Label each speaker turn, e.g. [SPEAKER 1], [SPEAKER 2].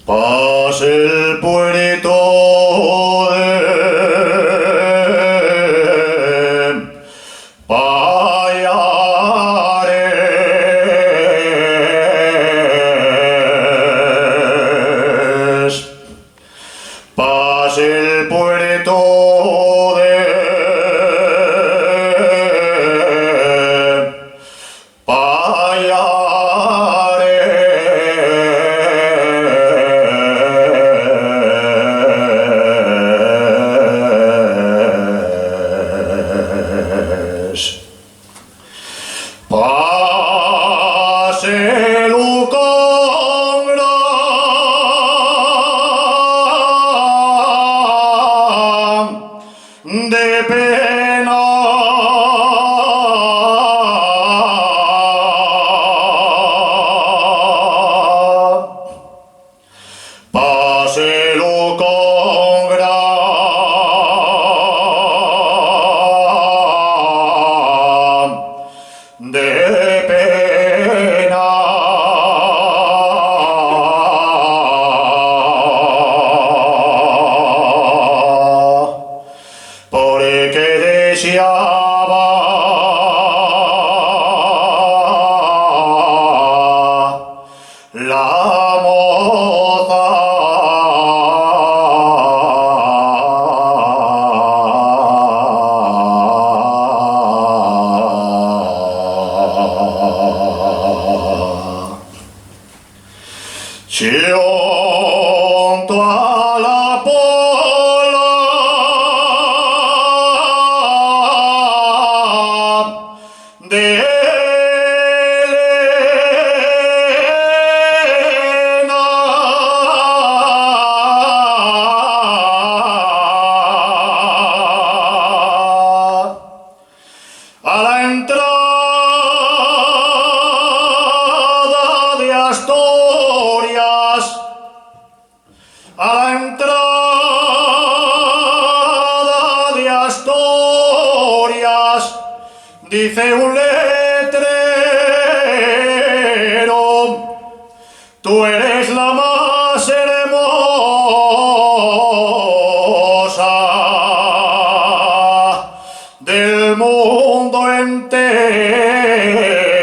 [SPEAKER 1] Pase el puerto de Payares. Pase el puerto de Payares. Pase con gran de pena. Páselo con gran de pena. Porque deseaba la moza junto a la pola de Elena. A la entrada de Asturias, a la entrada de Asturias, dice un letrero: tú eres la más hermosa del mundo entero.